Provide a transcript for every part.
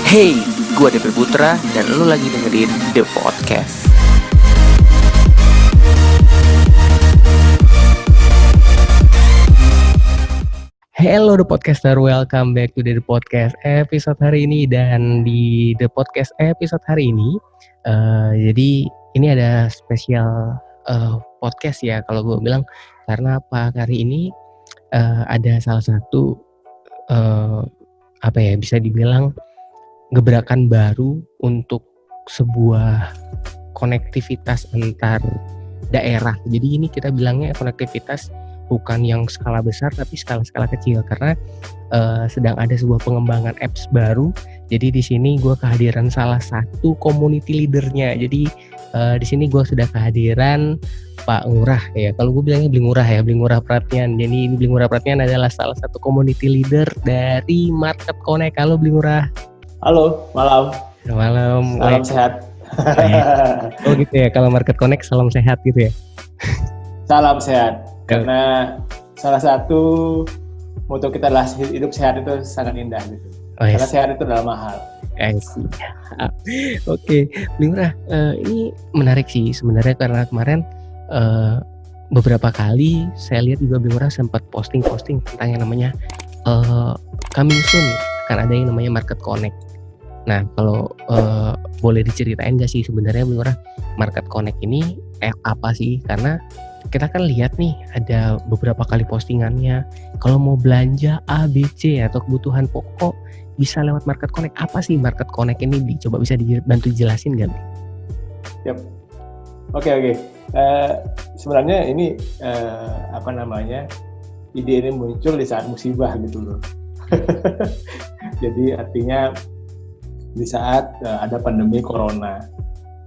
Hey, gue Depil Putra dan lu lagi dengerin The Podcast. Hello The Podcaster, welcome back to The Podcast episode hari ini. Dan di The Podcast episode hari ini, jadi ini ada spesial podcast ya kalau gue bilang. Karena apa? Hari ini ada salah satu bisa dibilang gebrakan baru untuk sebuah konektivitas antar daerah. Jadi ini kita bilangnya konektivitas bukan yang skala besar tapi skala kecil, karena sedang ada sebuah pengembangan apps baru. Jadi di sini gue kehadiran salah satu community leadernya. Jadi di sini gue sudah kehadiran Pak Ngurah ya. Kalau gue bilangnya Bli Ngurah Pratnian. Jadi Bli Ngurah Pratnian adalah salah satu community leader dari Market Connect. Halo Bli Ngurah. Halo, malam. Salam sehat. Oh gitu ya, kalau Market Connect salam sehat gitu ya. Salam sehat. Karena salah satu moto kita adalah hidup sehat itu sangat indah gitu. Karena sehat itu adalah mahal. Oke, Bli Ngurah, ini menarik sih sebenarnya karena kemarin beberapa kali saya lihat juga Bli Ngurah sempat posting tentang yang namanya coming soon akan ada yang namanya Market Connect. Nah, kalau boleh diceritain nggak sih sebenarnya Bli Ngurah Market Connect ini apa sih? Karena kita kan lihat nih ada beberapa kali postingannya kalau mau belanja A, B, C atau kebutuhan pokok bisa lewat Market Connect. Apa sih Market Connect ini? Coba bisa dibantu jelasin nggak? Yap. Oke. Sebenarnya ini ide ini muncul di saat musibah gitu loh. Jadi artinya di saat ada pandemi corona,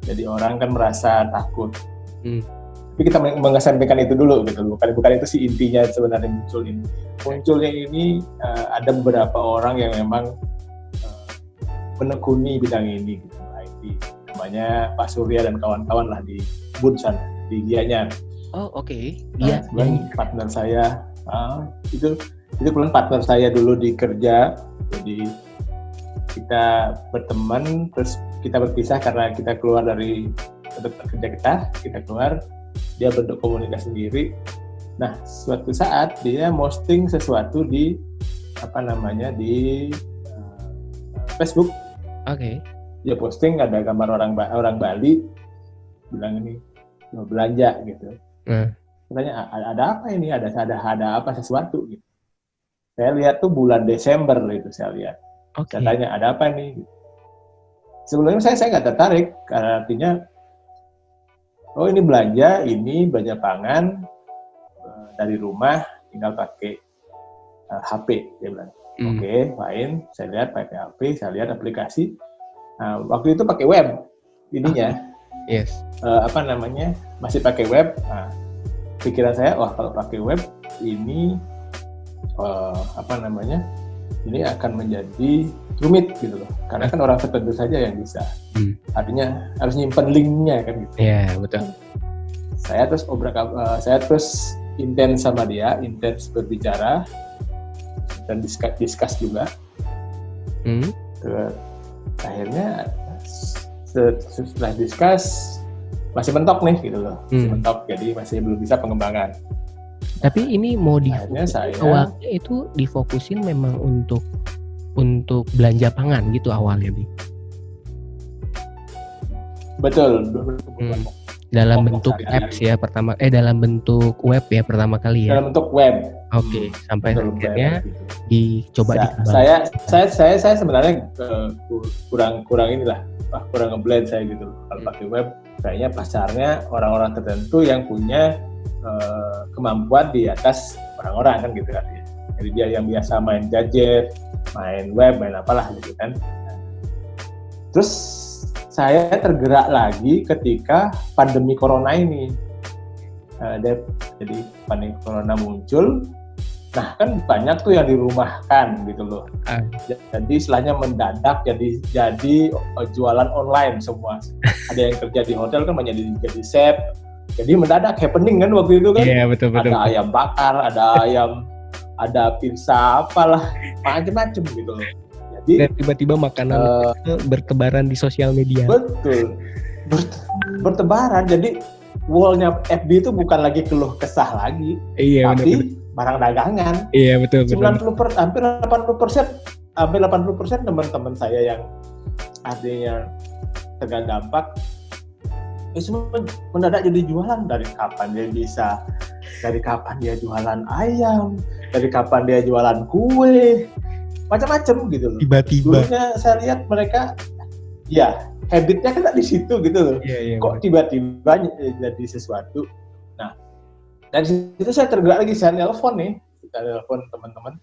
jadi orang kan merasa takut. Tapi kita mengesampingkan itu dulu gitu, bukan itu sih intinya sebenarnya munculnya ini ada beberapa orang yang memang menekuni bidang ini gitu, IT. Namanya Pak Surya dan kawan-kawan lah di Bun sana, di Gianyar. Oh oke. Iya. Partner saya itu kebetulan partner saya dulu di kerja, jadi kita berteman, terus kita berpisah karena kita keluar dari tempat kerja kita keluar, dia bentuk komunitas sendiri. Nah, suatu saat dia posting sesuatu di Facebook. Oke. Dia posting ada gambar orang Bali, bilang ini mau belanja gitu. Katanya ada apa ini? Ada apa sesuatu gitu. Saya lihat tuh bulan Desember itu saya lihat. Okay. Saya tanya ada apa nih? Sebelumnya saya nggak tertarik karena artinya ini belanja pangan dari rumah tinggal pakai HP, dia bilang. Oke, fine. Saya lihat pakai HP, saya lihat aplikasi. Nah, waktu itu pakai web ininya. Yes. Masih pakai web. Nah, pikiran saya, kalau pakai web ini ini akan menjadi rumit gitu loh, karena kan orang tertentu saja yang bisa. Artinya harus nyimpen linknya kan gitu. Iya, betul. Saya terus intens sama dia, berbicara dan discuss juga. Akhirnya setelah discuss masih mentok nih gitu loh, jadi masih belum bisa pengembangan. Tapi ini mau awalnya itu difokusin memang untuk belanja pangan gitu awalnya, Bi? Betul. Dalam bentuk apps ya dalam bentuk web ya pertama kali ya. Dalam bentuk web. Oke, sampai akhirnya dicoba dikembangkan. Saya sebenarnya kurang ngeblend saya gitu. Kalau pakai web, kayaknya pasarnya orang-orang tertentu yang punya kemampuan di atas orang-orang kan gitu kan. Jadi dia yang biasa main gadget, main web, main apalah gitu kan. Terus saya tergerak lagi ketika pandemi corona ini. Jadi pandemi corona muncul. Nah kan banyak tuh yang dirumahkan gitu loh. Jadi istilahnya mendadak jadi jualan online semua. Ada yang kerja di hotel kan menjadi chef. Jadi mendadak happening kan waktu itu kan. Iya, betul. Ada ayam bakar, ada pizza apalah, macam-macam gitu loh. Jadi Dan tiba-tiba makanan bertebaran di sosial media. betul, bertebaran. Jadi wall-nya FB itu bukan lagi keluh kesah lagi, Iya, tapi benar-benar. barang dagangan. Iya, betul. 90%, hampir 80% teman-teman saya yang artinya terkena dampak semua mendadak jadi jualan. Dari kapan dia jualan ayam, dari kapan dia jualan kue, macam-macam gitu loh. Tiba-tiba. Dulunya saya lihat mereka, ya habitnya kan di situ gitu loh. Iya, Kok tiba-tiba jadi sesuatu. Nah, dari situ saya tergerak lagi, saya telepon teman-teman.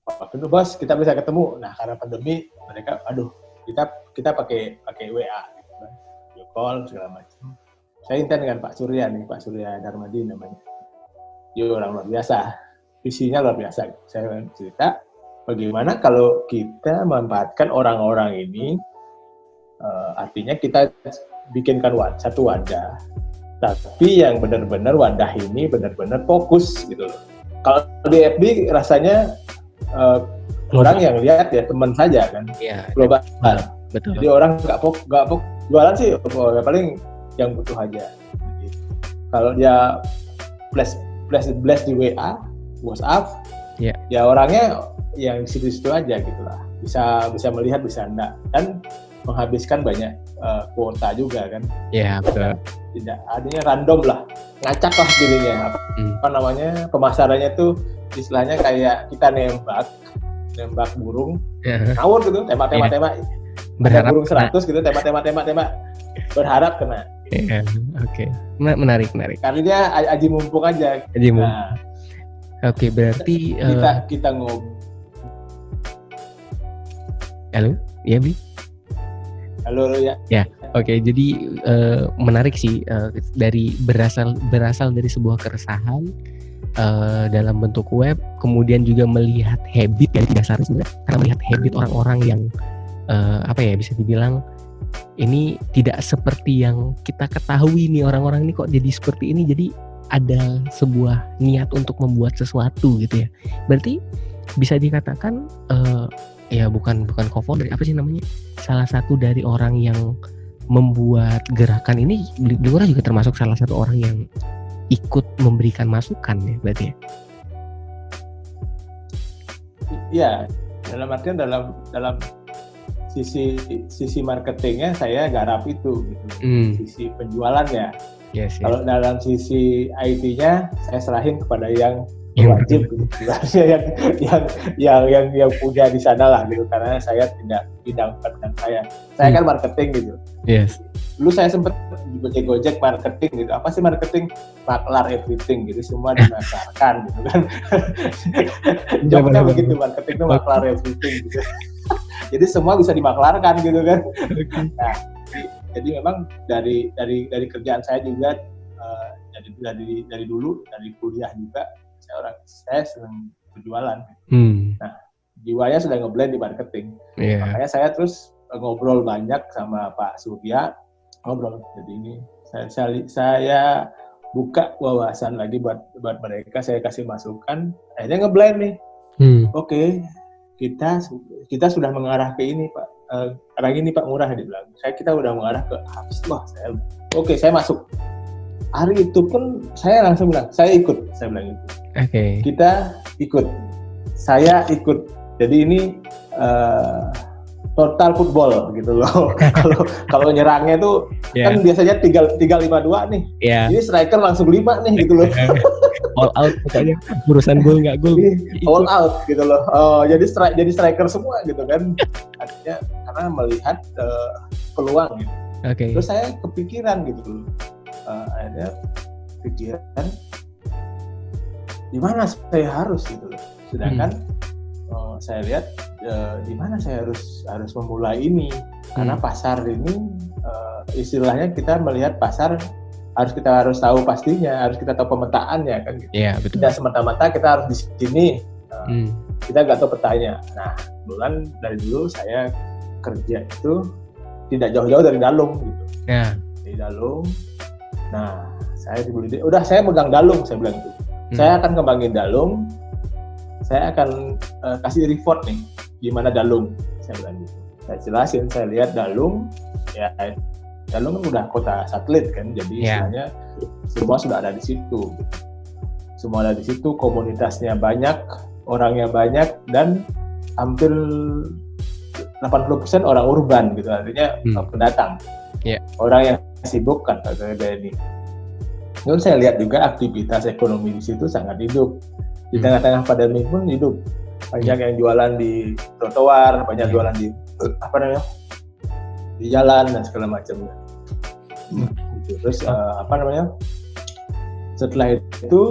Waktu itu bos, kita bisa ketemu. Nah, karena pandemi, mereka, kita pakai WA, gitu kan. Video call segala macam. Saya intens dengan Pak Surya Darmadi namanya. Dia orang luar biasa, visinya luar biasa. Saya cerita bagaimana kalau kita memanfaatkan orang-orang ini, artinya kita bikinkan satu wadah, tapi yang benar-benar wadah ini benar-benar fokus gitu loh. Kalau di FB rasanya orang yang lihat ya teman saja kan, Iya, global. betul. Jadi orang nggak jualan sih, paling yang butuh aja. Kalau dia blast di WA, WhatsApp, ya orangnya yang di situ-situ aja gitulah. Bisa melihat, bisa enggak, dan menghabiskan banyak kuota juga kan. Iya, betul. Tidak, adanya random lah, ngacak lah dirinya. Apa namanya, pemasarannya tuh istilahnya kayak kita nembak burung, ngawur gitu, tembak. Berharap burung 100 gitu, tembak, berharap kena. Iya, oke. Menarik. Karena dia aji mumpung aja. Nah, oke, berarti kita ngobrol. Halo, iya Bi? Halo ya. Ya, oke. Jadi menarik sih, dari berasal dari sebuah keresahan dalam bentuk web, kemudian juga melihat habit yang tidak seharusnya sebenarnya, karena melihat habit orang-orang yang bisa dibilang ini tidak seperti yang kita ketahui nih, orang-orang ini kok jadi seperti ini. Jadi ada sebuah niat untuk membuat sesuatu gitu ya. Berarti bisa dikatakan ya bukan co-founder, apa sih namanya, salah satu dari orang yang membuat gerakan ini, Glora juga termasuk salah satu orang yang ikut memberikan masukan ya berarti ya? Iya, dalam artian dalam sisi marketingnya saya garap itu gitu. Sisi penjualannya. Yes. Kalau dalam sisi IT-nya saya serahin kepada yang wajib gitu. yang punya di sana lah gitu, karena saya tidak bidang dengan saya kan marketing gitu. Yes. Dulu saya sempat Gojek marketing gitu. Apa sih marketing? Maklar everything gitu, semua dimasarkan gitu kan. Jobnya begitu, marketing itu maklar everything gitu. Jadi semua bisa dimaklarkan gitu kan. Nah, jadi memang dari kerjaan saya juga, dari dulu, dari kuliah juga saya senang berjualan. Nah, jiwanya sudah ngeblend di marketing. Makanya saya terus ngobrol banyak sama Pak Surya, Jadi ini saya buka wawasan lagi buat mereka, saya kasih masukan, akhirnya ngeblend nih. Oke, kita sudah mengarah ke ini Pak, arah ini Pak Murah, dia bilang. Kita udah mengarah ke habis. Wah, saya masuk. Hari itu pun saya langsung bilang, saya ikut, saya bilang gitu. Kita ikut, saya ikut. Jadi ini total football gitu loh. Kalau nyerangnya tuh kan biasanya 3-5-2 nih. Ini striker langsung 5 nih gitu loh. All out pokoknya, urusan gol nggak gol. All out gitu loh. Jadi striker semua gitu kan. Artinya karena melihat peluang gitu. Terus saya kepikiran gitu loh. Akhirnya pikiran di mana saya harus gitu loh. Sedangkan saya lihat di mana saya harus memulai ini, karena pasar ini istilahnya kita melihat pasar kita harus tahu pastinya, harus kita tahu pemetaannya kan gitu. Iya, betul. Tidak semata-mata kita harus di sini, kita nggak tahu petanya. Nah, kebetulan dari dulu saya kerja itu tidak jauh-jauh dari Dalung gitu. Dari Dalung. Nah, saya saya megang Dalung, saya bilang itu. Saya akan kembangin Dalung. Saya akan kasih reward nih. gimana Dalung, saya bilang gitu. Saya jelasin, saya lihat Dalung, ya Dalung kan udah kota satelit kan, jadi istilahnya semua sudah ada di situ. Semua ada di situ, komunitasnya banyak, orangnya banyak, dan hampir 80% orang urban gitu, artinya pendatang. Orang yang sibuk kan kayak ini. Lalu saya lihat juga aktivitas ekonomi di situ sangat hidup. Di tengah-tengah pandemi pun hidup. Banyak yang jualan di trotoar, banyak jualan di di jalan dan segala macamnya. Terus setelah itu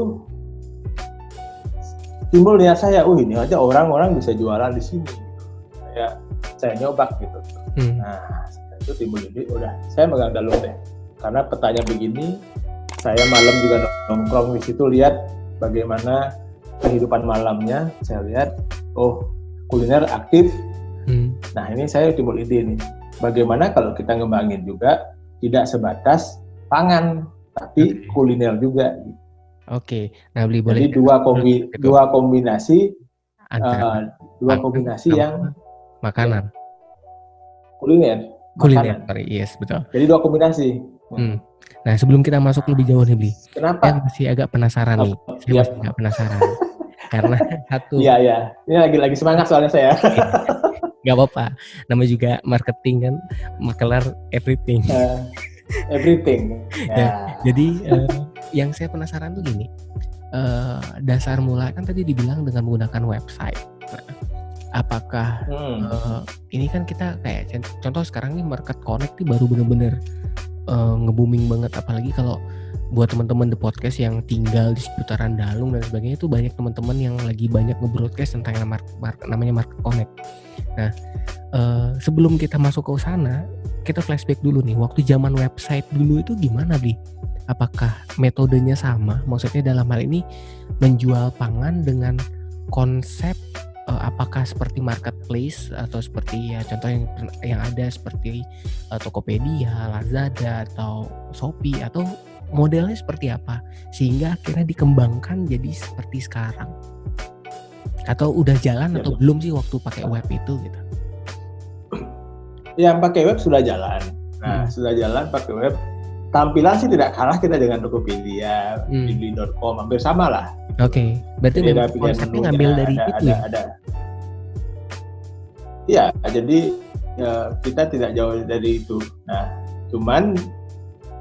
timbul niat saya, ini aja orang-orang bisa jualan di sini. Saya nyoba gitu. Nah, itu timbul ide, udah saya megang Dalung deh. Karena petanya begini, saya malam juga nongkrong di situ lihat bagaimana kehidupan malamnya. Saya lihat, kuliner aktif. Nah, ini saya timbul ide nih. Bagaimana kalau kita ngembangin juga tidak sebatas pangan, tapi kuliner juga. Oke. Nah, boleh. Jadi dua kombinasi yang makanan. Kuliner. Yes, betul. Jadi dua kombinasi. Nah, sebelum kita masuk lebih jauh nih, Bli. Kenapa? Saya masih agak penasaran nih. Masih agak penasaran. Karena satu. Iya. Ini lagi semangat soalnya saya. Gak apa-apa. Namanya juga marketing kan, makelar everything. Everything. Jadi yang saya penasaran tuh gini. Dasar mula kan tadi dibilang dengan menggunakan website. Apakah ini kan kita kayak contoh sekarang nih Market Connect nih baru bener-bener nge-booming banget, apalagi kalau buat teman-teman The Podcast yang tinggal di seputaran Dalung dan sebagainya, itu banyak teman-teman yang lagi banyak nge-broadcast tentang namanya Market Connect. Nah, sebelum kita masuk ke sana, kita flashback dulu nih, waktu zaman website dulu itu gimana, Bli? Apakah metodenya sama? Maksudnya dalam hal ini menjual pangan dengan konsep apakah seperti marketplace atau seperti contoh yang ada seperti Tokopedia, Lazada atau Shopee, atau modelnya seperti apa sehingga akhirnya dikembangkan jadi seperti sekarang? Atau udah jalan atau belum sih waktu pakai web itu gitu? Yang pakai web sudah jalan. Nah, sudah jalan pakai web. Tampilan sih tidak kalah kita dengan Tokopedia, Blibli.com, hampir sama lah. Oke, berarti memang konsepnya ngambil dari itu ya? Iya, jadi kita tidak jauh dari itu. Nah, cuman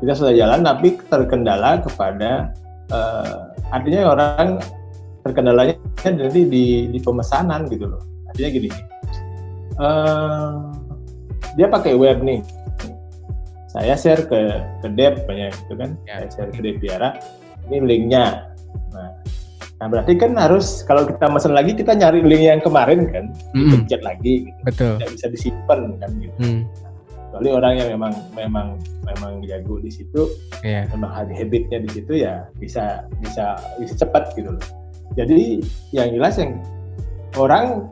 kita sudah jalan tapi terkendala kepada artinya orang terkendalanya jadi di pemesanan gitu loh. Artinya gini, dia pakai web nih. Saya share ke Dep banyak gitu kan, saya share ke Dep Biara, ini linknya. Nah berarti kan harus kalau kita pesan lagi kita nyari link yang kemarin kan, pencet lagi gitu. Betul. Tidak bisa disimpan kan gitu. Kecuali orang yang memang jago di situ, memang habitnya di situ ya bisa cepat gitu loh. Jadi yang jelas yang orang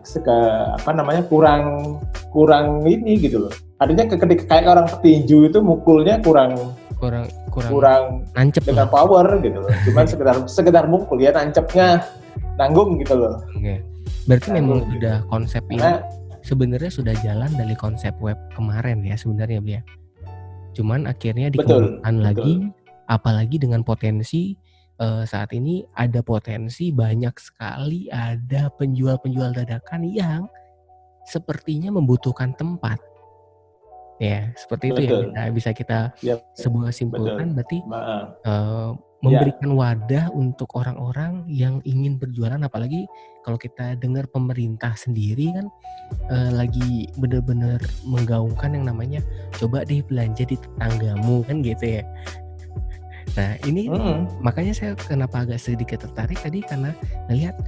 kurang ini gitu loh. Artinya ketika kayak orang petinju itu mukulnya kurang nancep dengan power gitu loh. Cuman sekedar mukul ya, nancepnya nanggung gitu loh. Oke. Berarti memang sudah konsep ini sebenarnya sudah jalan dari konsep web kemarin ya sebenarnya, Blia. Cuman akhirnya dikembangkan lagi, apalagi dengan potensi saat ini ada potensi banyak sekali ada penjual-penjual dadakan yang sepertinya membutuhkan tempat. Ya, seperti itu ya bisa kita sebuah simpulkan. Berarti memberikan wadah untuk orang-orang yang ingin berjualan, apalagi kalau kita dengar pemerintah sendiri kan lagi benar-benar menggaungkan yang namanya coba deh belanja di tetanggamu kan gitu ya. Nah ini makanya saya kenapa agak sedikit tertarik tadi karena ngelihat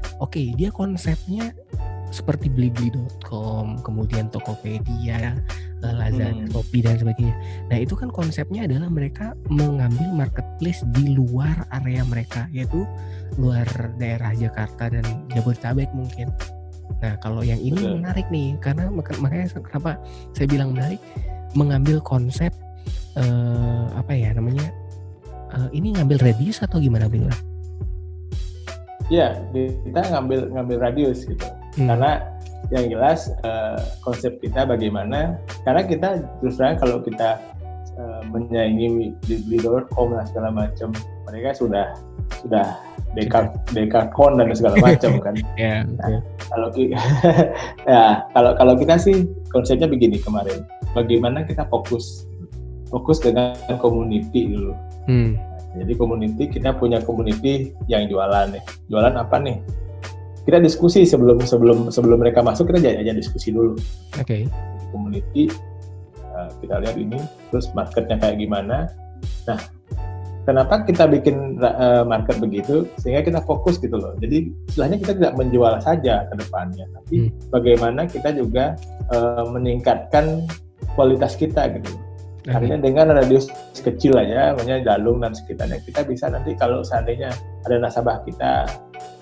dia konsepnya seperti Blibli.com, kemudian Tokopedia, Lazada, Shopee dan sebagainya. Nah itu kan konsepnya adalah mereka mengambil marketplace di luar area mereka, yaitu luar daerah Jakarta dan Jabodetabek mungkin. Nah kalau yang ini menarik nih, karena makanya kenapa saya bilang menarik, mengambil konsep ini ngambil radius atau gimana Bang? Ya, kita ngambil radius gitu. Karena yang jelas konsep kita bagaimana, karena kita terus terang kalau kita menyaingi Blibli.com dan segala macam, mereka sudah dekakon dan segala macam kan. Ya, Nah, kalau kita sih konsepnya begini kemarin, bagaimana kita fokus dengan community dulu. Jadi community, kita punya community yang jualan nih. Jualan apa nih? Kita diskusi sebelum mereka masuk, kita aja diskusi dulu. Oke. Jadi community, kita lihat ini, terus marketnya kayak gimana. Nah, kenapa kita bikin market begitu? Sehingga kita fokus gitu loh. Jadi istilahnya kita tidak menjual saja ke depannya, tapi bagaimana kita juga meningkatkan kualitas kita gitu. Artinya dengan radius kecil aja, namanya Dalung dan sekitarnya, kita bisa nanti kalau seandainya ada nasabah kita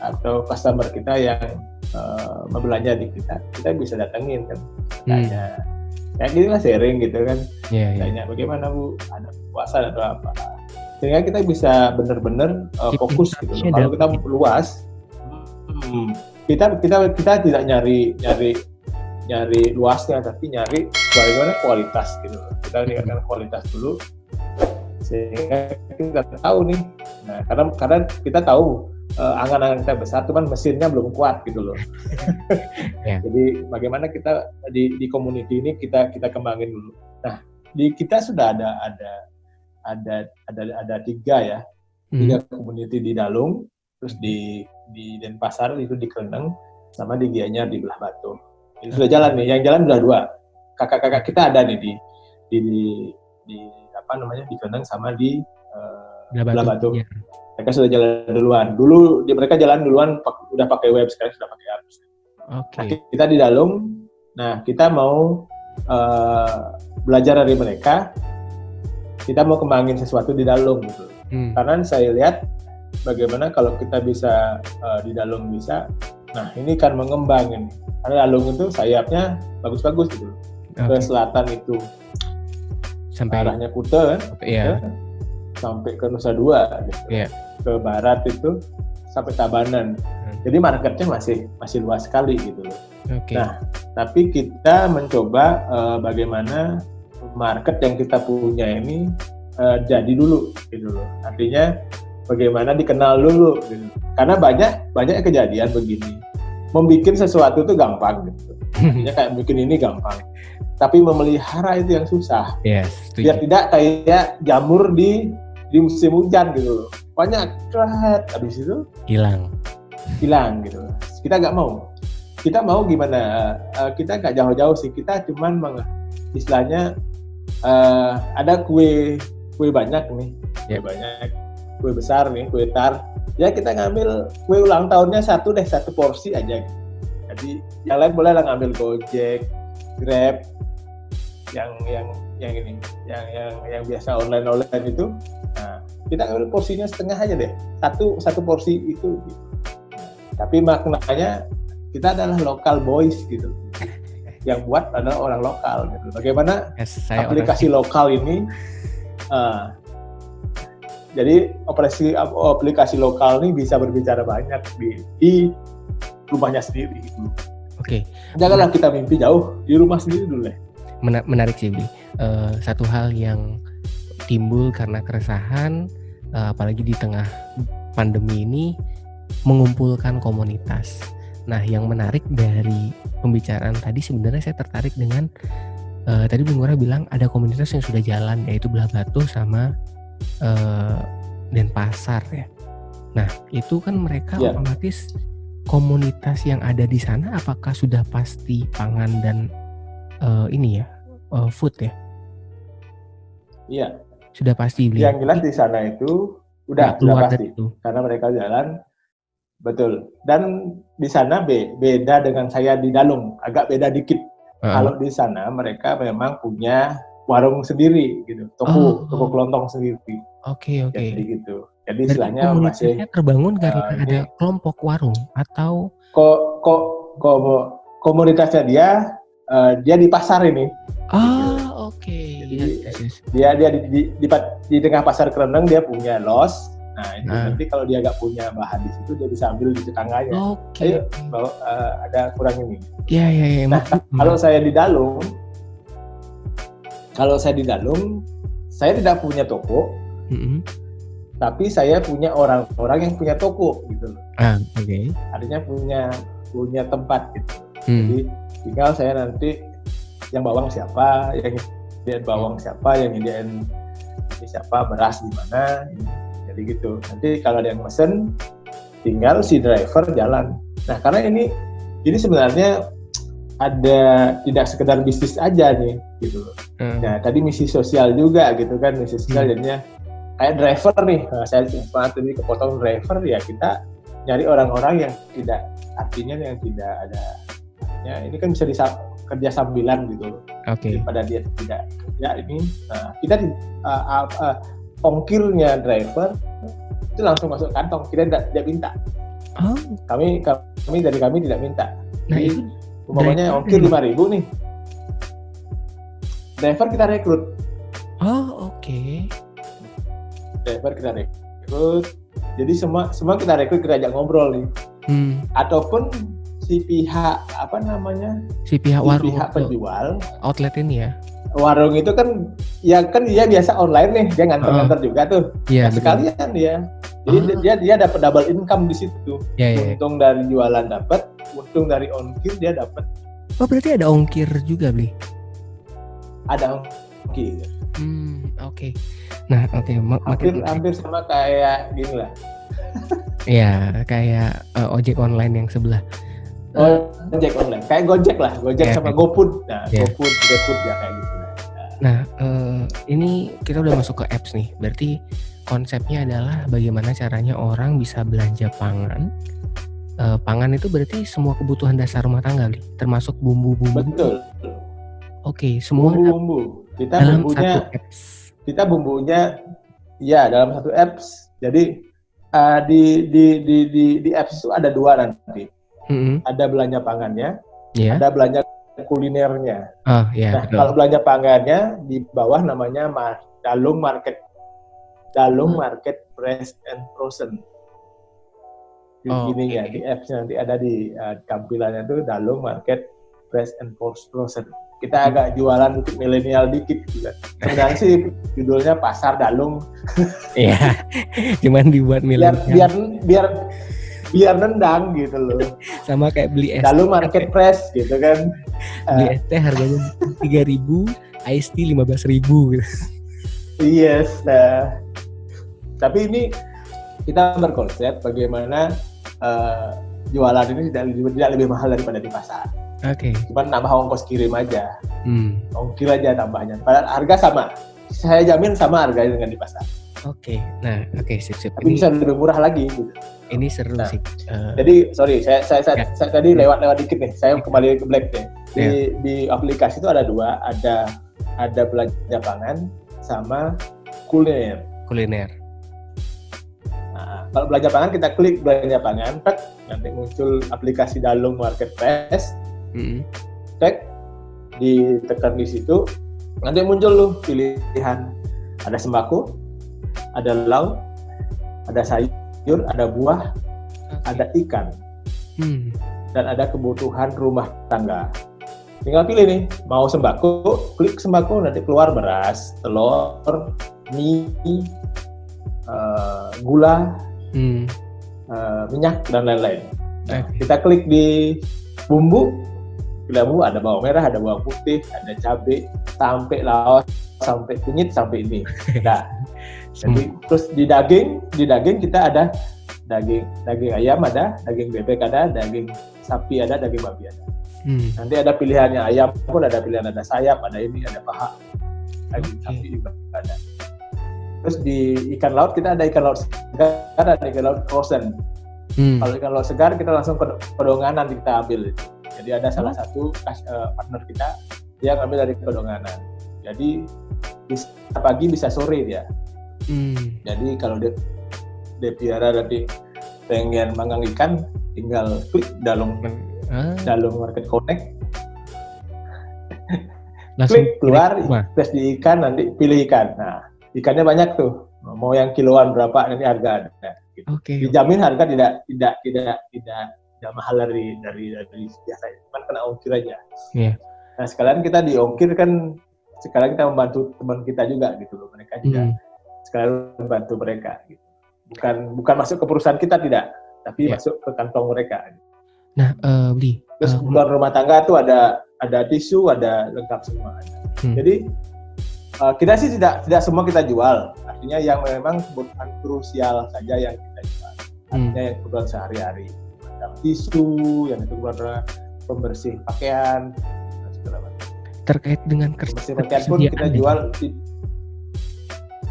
atau customer kita yang membelanja di kita bisa datengin kan. Tanya, kayak gini lah sharing gitu kan. Tanya bagaimana Bu, ada puasa atau apa. Sehingga kita bisa benar-benar fokus gitu loh. Kalau kita luas, kita tidak nyari luasnya, tapi nyari bagaimana kualitas gitu loh. Kita meningkatkan kualitas dulu sehingga kita tahu nih. Nah, karena kita tahu angan-angan kita besar, cuman mesinnya belum kuat gitu loh. Jadi bagaimana kita di community ini kita kembangin dulu. Nah, di kita sudah ada tiga community di Dalung, terus di Denpasar itu di Kreneng, sama di Gianyar di Belah Batu. Ini sudah jalan nih, yang jalan sudah 2. Kakak-kakak kita ada nih di apa namanya, di Kreneng sama di Belah Batu. Ya. Mereka sudah jalan duluan. Dulu mereka jalan duluan udah pakai web, sekarang sudah pakai apps. Nah, kita di Dalung, nah kita mau belajar dari mereka. Kita mau kembangin sesuatu di Dalung gitu. Karena saya lihat bagaimana kalau kita bisa di Dalung bisa, nah ini kan mengembang ini. Karena Dalung itu sayapnya bagus-bagus gitu. Ke selatan itu sampai arahnya Kute kan, sampai ke Nusa Dua gitu. Ke barat itu sampai Tabanan. Jadi marketnya masih luas sekali gitu loh. Nah, tapi kita mencoba bagaimana market yang kita punya ini jadi dulu gitu loh. Artinya bagaimana dikenal dulu gitu. Karena banyak kejadian begini. Membikin sesuatu itu gampang gitu. Artinya kayak bikin ini gampang. Tapi memelihara itu yang susah. Biar tidak kayak jamur di musim hujan gitu loh. Banyak habis itu hilang gitu. Kita nggak mau. Kita mau gimana? Kita nggak jauh-jauh sih. Kita cuman istilahnya ada kue banyak nih, kue besar nih, kue tar. Ya kita ngambil kue ulang tahunnya satu porsi aja. Jadi yang lain boleh lah ngambil Gojek, Grab, yang ini, yang biasa online itu. Nah, kita ambil porsinya setengah aja deh, satu porsi itu. Tapi maknanya kita adalah local boys gitu. Yang buat adalah orang lokal gitu. Bagaimana aplikasi lokal ini? Jadi aplikasi lokal ini bisa berbicara banyak di rumahnya sendiri. Gitu. Janganlah kita mimpi jauh, di rumah sendiri dulu deh. Menarik sih, Bli. Satu hal yang timbul karena keresahan, apalagi di tengah pandemi ini, mengumpulkan komunitas. Nah, yang menarik dari pembicaraan tadi sebenarnya saya tertarik dengan tadi Bung Ngurah bilang ada komunitas yang sudah jalan, yaitu Belah Batu sama Denpasar ya. Nah, itu kan mereka otomatis komunitas yang ada di sana apakah sudah pasti pangan dan food ya? Iya. Sudah pasti. Yang jelas di sana itu sudah pasti karena mereka jalan. Betul. Dan di sana beda dengan saya di Dalung, agak beda dikit. Kalau di sana mereka memang punya warung sendiri gitu, toko kelontong sendiri. Jadi gitu. Jadi istilahnya masih terbangun karena ada kelompok warung atau komunitasnya dia di pasar ini. Jadi dia di tengah pasar Kreneng dia punya los. Nah itu nanti kalau dia nggak punya bahan di situ dia bisa ambil di tetangganya. Oke. Ayo bawa, ada kurang ini. Iya. Nah kalau saya di Dalung, saya tidak punya toko, tapi saya punya orang-orang yang punya toko gitu. Oke. Artinya punya tempat gitu. Jadi tinggal saya nanti yang bawang siapa, yang nyediain bawang siapa, yang nyediain siapa, beras di mana, jadi gitu. Nanti kalau ada yang mesen, tinggal si driver jalan. Nah karena ini sebenarnya ada tidak sekedar bisnis aja nih gitu. Nah tadi misi sosial juga gitu kan, misi sosial jadinya kayak driver nih. Nah, saya tadi kepotong driver ya, kita nyari orang-orang yang tidak, artinya yang tidak ada ya, ini kan bisa kerja sambilan gitu. Oke. Daripada dia tidak kerja ini, nah kita ongkirnya driver itu langsung masuk kantong, kita tidak minta. Kami dari kami tidak minta. Nah, jadi umpamanya ongkir 5.000 nih, driver kita rekrut. Oke. Driver kita rekrut, jadi semua kita rekrut, kita ajak ngobrol nih. Ataupun si pihak warung, pihak penjual outlet ini ya, warung itu kan dia biasa online nih, dia nganter juga tuh. Iya, sekalian dia. Jadi dia dapat double income di situ. Untung dari jualan dapat, untung dari ongkir dia dapat. Berarti ada ongkir juga, Bli? Ada ongkir. Oke. Nah, oke. Hampir sama kayak gini lah. Iya, kayak ojek online yang sebelah. Ojek online, kayak Gojek lah, sama GoFood. Nah, GoFood ya kayak gitu. Nah, ini kita udah masuk ke apps nih. Berarti konsepnya adalah bagaimana caranya orang bisa belanja pangan. Pangan itu berarti semua kebutuhan dasar rumah tangga, Bli? Termasuk bumbu-bumbu. Betul. Oke, semua bumbu. dalam satu apps. Kita bumbunya ya dalam satu apps. Jadi di apps itu ada dua nanti. Ada belanja pangannya, ada belanja kulinernya. Betul. Kalau belanja pangannya di bawah namanya Dalung Market Fresh and Frozen. Gini ya, di apps nanti ada di tampilannya itu Dalung Market Fresh and Frozen. Kita agak jualan untuk milenial dikit juga. Sebenarnya sih judulnya Pasar Dalung. Iya, cuman dibuat milenial. Biar nendang gitu loh. Sama kayak beli es. Dalung Market Fresh gitu kan. Beli es teh harganya 3.000, ice tea 15.000 gitu. Yes. Nah, tapi ini kita berkonsep bagaimana jualan ini tidak lebih mahal daripada di pasar. Oke. Cuma nambah ongkos kirim aja. Ongkir aja tambahnya. Padahal harga sama. Saya jamin sama harganya dengan di pasar. Oke. Nah, sip. Tapi bisa lebih murah lagi gitu. Ini seru sih. Jadi sorry, saya tadi lewat dikit nih. Saya kembali ke Black deh. Di aplikasi itu ada dua, ada belanja pangan sama kuliner. Nah, kalau belanja pangan kita klik belanja pangan, nanti muncul aplikasi Dalung Market Fresh. Ditekan di situ, nanti muncul loh pilihan. Ada sembako, ada lauk, ada sayur, ada buah, ada ikan, dan ada kebutuhan rumah tangga. Tinggal pilih nih, mau sembako, klik sembako, nanti keluar beras, telur, mie, gula, minyak, dan lain-lain. Nah, kita klik di bumbu, ada bawang merah, ada bawang putih, ada cabai, sampai laos, sampai kunyit, sampai ini. Nah, jadi terus di daging kita ada daging ayam ada, daging bebek ada, daging sapi ada, daging babi ada. Nanti ada pilihannya, ayam pun ada pilihan, ada sayap, ada ini, ada paha, daging sapi juga ada. Terus di ikan laut kita ada ikan laut segar, ada ikan laut frozen. Kalau ikan laut segar kita langsung kedonganan kita ambil. Jadi ada salah satu partner kita yang ambil dari kedonganan. Jadi bisa pagi bisa sore dia. Jadi kalau dia piara nanti pengen manggang ikan, tinggal klik Dalung Market Connect, klik keluar, tes di ikan, nanti pilih ikan. Nah, ikannya banyak tuh, mau yang kiloan berapa nanti harga ada. Gitu. Oke. Dijamin harga tidak mahal dari biasa, cuma kena ongkir aja. Iya. Nah sekalian kita diongkir kan, sekalian kita membantu teman kita juga gitu loh, mereka juga sekalian membantu mereka. Gitu. Bukan masuk ke perusahaan kita tidak, tapi masuk ke kantong mereka. Nah, Bli. Terus kebutuhan rumah tangga tuh ada tisu, ada lengkap semua. Jadi kita sih tidak semua kita jual. Artinya yang memang kebutuhan krusial saja yang kita jual. Artinya yang kebutuhan sehari-hari. Macam tisu, yang itu kebutuhan pembersih pakaian, dan segala macam. Terkait dengan pembersih pakaian pun kita jual.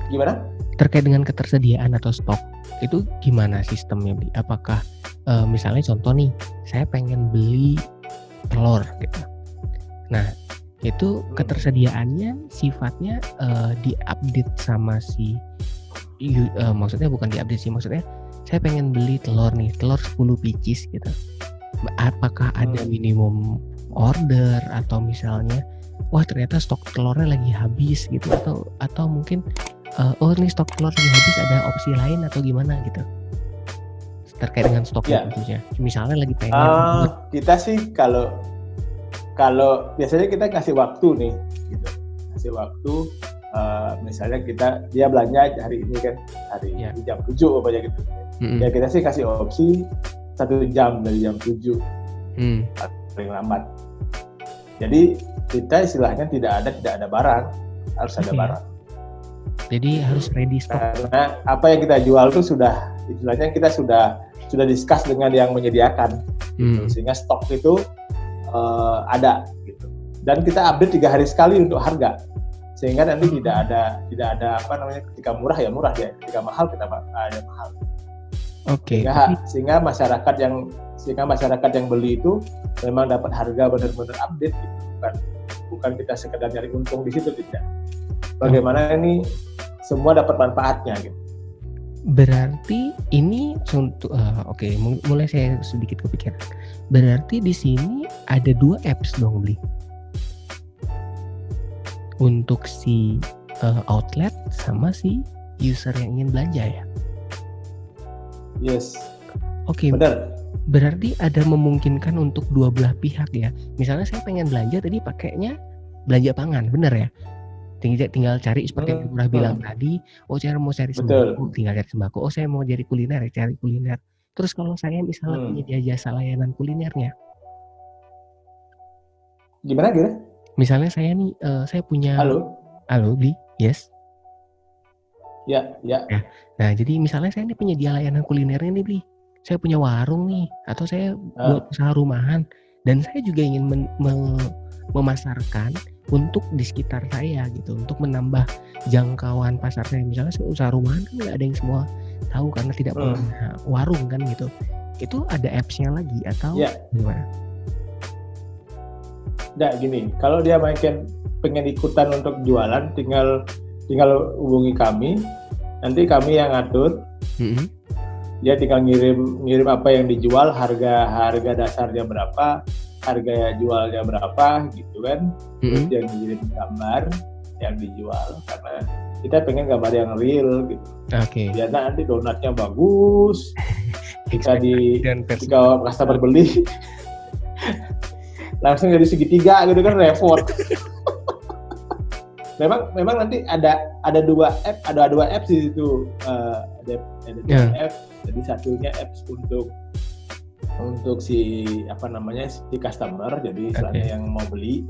Gimana? Terkait dengan ketersediaan atau stok, itu gimana sistemnya, Bli? Apakah misalnya contoh nih, saya pengen beli telur gitu. Nah, itu ketersediaannya sifatnya diupdate sama si maksudnya bukan diupdate sih, maksudnya saya pengen beli telur 10 pieces gitu. Apakah ada minimum order atau misalnya wah ternyata stok telurnya lagi habis gitu, atau mungkin ini stok telur lagi habis, ada opsi lain atau gimana gitu terkait dengan stoknya tentunya. Misalnya lagi pengen kita sih kalau biasanya kita kasih waktu nih gitu. Kasih waktu misalnya dia belanja hari ini kan di jam 7 apa aja gitu. Ya kita sih kasih opsi 1 jam dari jam 7 paling lambat. Jadi kita istilahnya tidak ada barang, harus ada barang. Jadi harus ready stock. Karena apa yang kita jual tuh istilahnya kita sudah discuss dengan yang menyediakan, gitu. Sehingga stok itu ada, gitu. Dan kita update 3 hari sekali untuk harga, sehingga nanti tidak ada apa namanya, ketika murah ya murah ya, ketika mahal kita ada mahal. Oke. Sehingga masyarakat yang beli itu memang dapat harga benar-benar update, gitu. Bukan kita sekedar nyari untung di situ, tidak. Bagaimana ini semua dapat manfaatnya gitu. Berarti ini untuk mulai saya sedikit kepikiran. Berarti di sini ada 2 apps dong, Bli. Untuk si outlet sama si user yang ingin belanja ya. Yes. Oke. Benar. Berarti ada memungkinkan untuk dua belah pihak ya. Misalnya saya pengen belanja tadi pakainya belanja pangan, benar ya? Tinggal cari seperti yang Murah bilang tadi, saya mau cari sembako, tinggal cari sembako. Saya mau cari kuliner, cari kuliner. Terus kalau saya misalnya penyedia jasa layanan kulinernya, gimana? Misalnya saya nih, saya punya. Halo, Bli, yes. Ya. Nah, jadi misalnya saya ini penyedia layanan kulinernya nih, Bli. Saya punya warung nih, atau saya buat usaha rumahan, dan saya juga ingin memasarkan untuk di sekitar saya gitu, untuk menambah jangkauan pasar saya. Misalnya saya usaha rumahan kan nggak ada yang semua tahu karena tidak punya warung kan gitu. Itu ada apps-nya lagi atau gimana? Nggak, gini, kalau dia pengen ikutan untuk jualan, tinggal hubungi kami, nanti kami yang ngatur. Dia tinggal ngirim apa yang dijual, harga dasarnya berapa, harga jualnya berapa gitu kan. Terus dia ngirim gambar yang dijual, karena kita pengen gambar yang real gitu. Oke. Biar nanti donatnya bagus. Jika customer beli langsung jadi segitiga gitu kan, repot. Memang nanti ada dua apps di situ, ada dua apps. Jadi satunya apps untuk si customer, jadi istilahnya yang mau beli,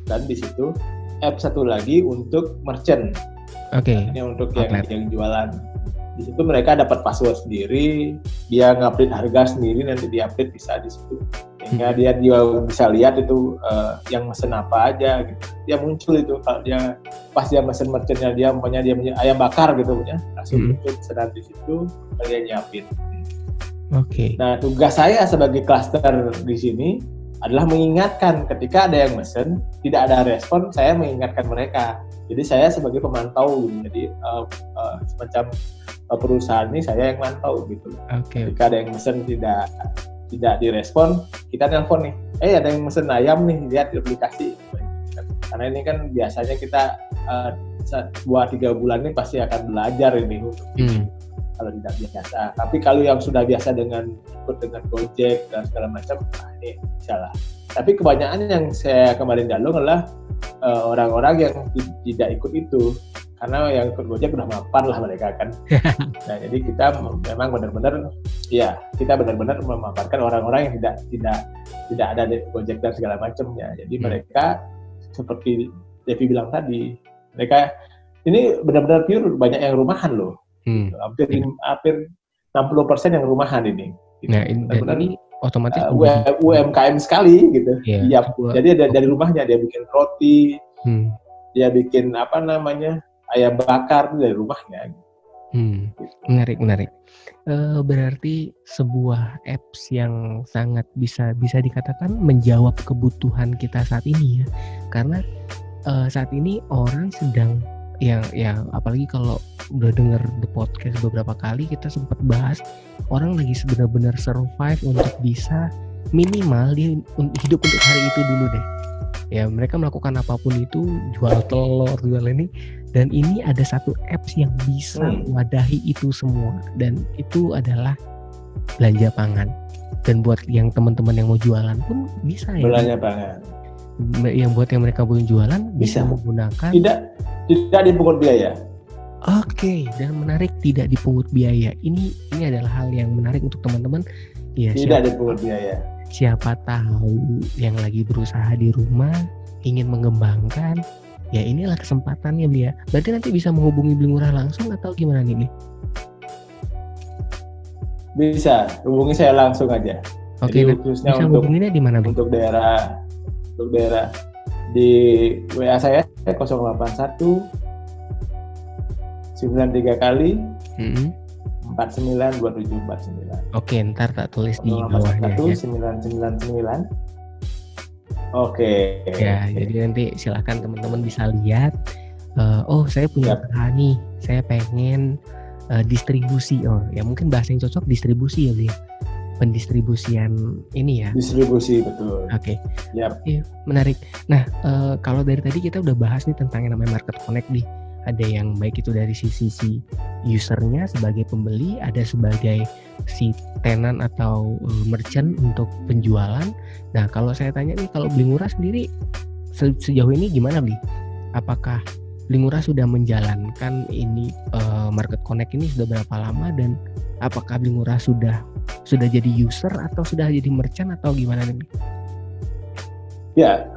dan di situ apps satu lagi untuk merchant. Ini untuk yang jualan. Di situ mereka dapat password sendiri, dia ngupdate harga sendiri, nanti diupdate bisa di situ. Sehingga dia juga bisa lihat itu yang mesen apa aja gitu. Dia muncul itu kalau pas dia mesen merchantnya, dia ayam bakar gitu punya, langsung muncul sedang di situ, dia nyiapin. Nah, tugas saya sebagai cluster di sini adalah mengingatkan ketika ada yang mesen, tidak ada respon, saya mengingatkan mereka. Jadi saya sebagai pemantau, jadi semacam perusahaan ini saya yang mantau gitu. Ketika ada yang mesen tidak direspon, kita telepon nih, ada yang mesen ayam nih, lihat di aplikasi. Karena ini kan biasanya kita 2-3 bulan ini pasti akan belajar ini kalau tidak biasa. Tapi kalau yang sudah biasa dengan ikut dengan Gojek dan segala macam, ini bisa lah. Tapi kebanyakan yang saya kemarin galung adalah orang-orang yang tidak ikut itu, karena yang ikut Gojek udah mapan lah mereka kan. Nah jadi kita memang benar-benar memaparkan orang-orang yang tidak ada di Gojek dan segala macamnya. Jadi mereka seperti Devi bilang tadi, mereka ini benar-benar pure, banyak yang rumahan loh. Hampir 60% yang rumahan ini. Gitu. Nah ini otomatis UMKM sekali gitu. Iya. Jadi dari rumahnya dia bikin roti, dia bikin ayam bakar dari rumahnya. Menarik. Berarti sebuah apps yang sangat bisa dikatakan menjawab kebutuhan kita saat ini ya. Karena saat ini orang sedang ya apalagi kalau udah denger the podcast beberapa kali, kita sempat bahas orang lagi benar-benar survive untuk bisa minimal dia hidup untuk hari itu dulu deh. Ya mereka melakukan apapun itu, jual telur, jual ini, dan ini ada satu apps yang bisa wadahi itu semua, dan itu adalah belanja pangan. Dan buat yang teman-teman yang mau jualan pun bisa ya. Belanja pangan. Yang buat yang mereka mau jualan bisa menggunakan tidak dipungut biaya. Oke, dan menarik, tidak dipungut biaya. Ini adalah hal yang menarik untuk teman-teman. Ya, tidak dipungut biaya. Siapa tahu yang lagi berusaha di rumah ingin mengembangkan, ya inilah kesempatannya Bli ya. Berarti nanti bisa menghubungi Bli Ngurah langsung atau gimana nih Bli? Bisa, hubungi saya langsung aja. Oke, khususnya bisa hubunginnya di mana Bli? Untuk daerah di WA saya 081 93 kali 492749. Oke, ntar tak tulis di bawahnya ya. 999. Oke. Ya, jadi nanti silakan teman-teman bisa lihat. Saya punya usaha nih, saya pengen distribusi. Ya mungkin bahasa yang cocok distribusi ya Bli. Pendistribusian ini ya. Distribusi, betul. Oke. Iya, menarik. Nah, kalau dari tadi kita udah bahas nih tentang yang namanya market connect nih. Ada yang baik itu dari sisi usernya sebagai pembeli, ada sebagai si tenan atau merchant untuk penjualan. Nah, kalau saya tanya nih, kalau Bli Ngurah sendiri sejauh ini gimana Bli? Apakah Bli Ngurah sudah menjalankan ini market connect ini sudah berapa lama, dan apakah Bli Ngurah sudah jadi user atau sudah jadi merchant atau gimana nih? Ya,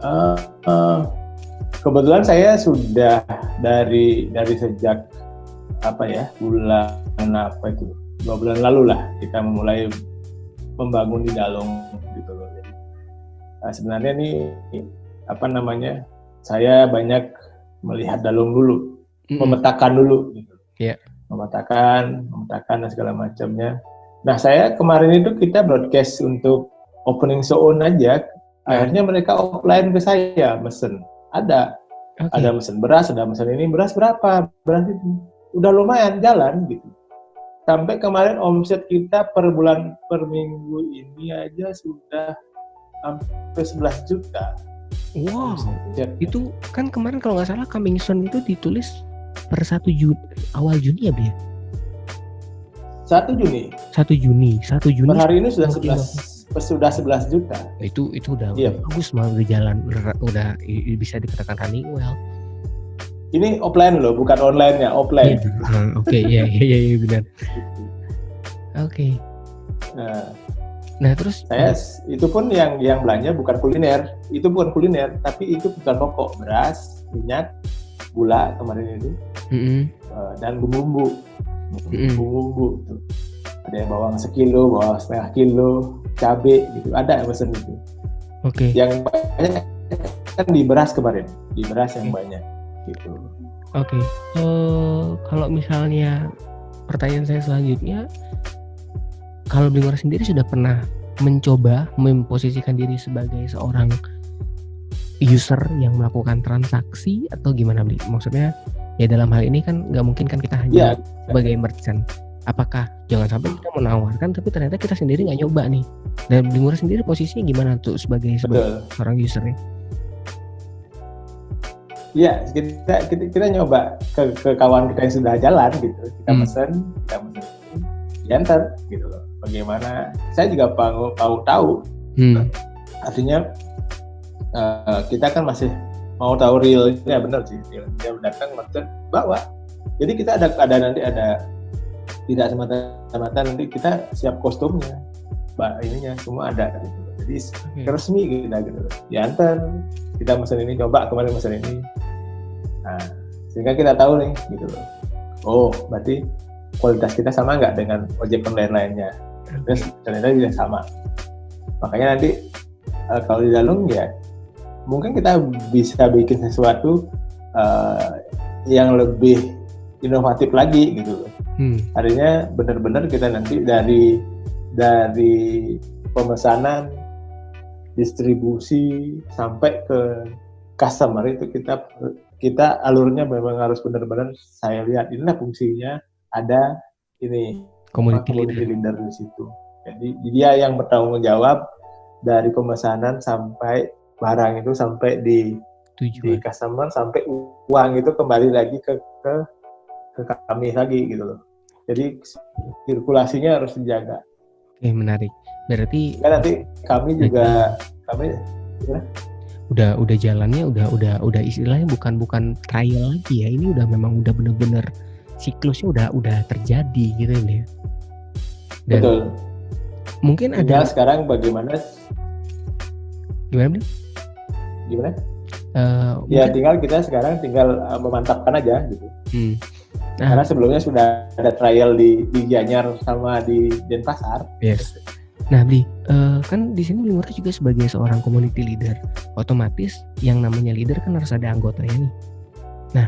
kebetulan saya sudah dari sejak bulan 2 bulan lalu lah kita mulai membangun di Dalong gitu loh. Jadi sebenarnya nih saya banyak melihat Dalong dulu, memetakan dulu gitu. Memetakan dan segala macamnya. Nah, saya kemarin itu kita broadcast untuk opening soon aja. Akhirnya mereka offline ke saya mesen. Ada mesin beras, ada mesin ini, beras berapa? Beras itu udah lumayan jalan gitu. Sampai kemarin omset kita per minggu ini aja sudah hampir 11 juta. Wow. Itu kan kemarin kalau nggak salah coming soon itu ditulis per 1 Juni, awal Juni ya Bli? 1 Juni. Per hari ini sudah 11 juta. Itu udah bagus, malah udah jalan, udah bisa dikatakan running well. Ini offline loh, bukan online-nya, offline. Oke, iya benar. Oke. Nah, terus saya itu pun yang belanja bukan kuliner, tapi itu bukan pokok, beras, minyak, gula kemarin itu, dan bumbu. Bumbu itu. Ada yang bawang 1 kilo, bawang setengah kilo, cabai gitu, ada yang pesen itu. Oke. Yang banyak kan di beras kemarin, di beras yang banyak gitu. Oke. Kalau misalnya pertanyaan saya selanjutnya, kalau Bli Ngurah sendiri sudah pernah mencoba memposisikan diri sebagai seorang user yang melakukan transaksi atau gimana Bli? Maksudnya ya dalam hal ini kan nggak mungkin kan kita hanya sebagai merchant. Apakah jangan sampai kita menawarkan tapi ternyata kita sendiri nggak nyoba nih. Dan Bli Ngurah sendiri posisinya gimana tuh sebagai seorang usernya? Iya, kita nyoba ke kawan kita yang sudah jalan gitu. Kita pesen diantar gitu loh. Bagaimana? Saya juga mau tahu. Artinya kita kan masih mau tahu realnya, benar sih. Dia datang merchant bawa. Jadi kita ada tidak semata-mata nanti kita siap kostumnya, ininya semua ada gitu. Jadi resmi gitu. Diantar, kita mesen ini, coba kemarin mesen ini. Nah, sehingga kita tahu nih gitu loh. Oh, berarti kualitas kita sama nggak dengan ojek online lainnya? Terus ternyata tidak sama. Makanya nanti kalau di Dalung ya mungkin kita bisa bikin sesuatu yang lebih inovatif lagi gitu loh. Artinya benar-benar kita nanti dari pemesanan, distribusi sampai ke customer itu kita alurnya memang harus benar-benar saya lihat inilah fungsinya ada ini community leader di situ. Jadi dia yang bertanggung jawab dari pemesanan sampai barang itu sampai di customer, sampai uang itu kembali lagi ke kami lagi gitu loh. Jadi sirkulasinya harus dijaga. Oke, menarik. Berarti nanti kami juga udah jalannya udah istilahnya bukan trial lagi ya, ini udah memang udah bener-bener siklusnya udah terjadi gitu ya. Dan betul. Mungkin tinggal ada sekarang gimana? Ya tinggal kita sekarang memantapkan aja gitu. Karena sebelumnya sudah ada trial di Gianyar sama di Denpasar. Yes. Nah, Bli, kan di sini Bli Murti juga sebagai seorang community leader, otomatis yang namanya leader kan harus ada anggotanya nih. Nah,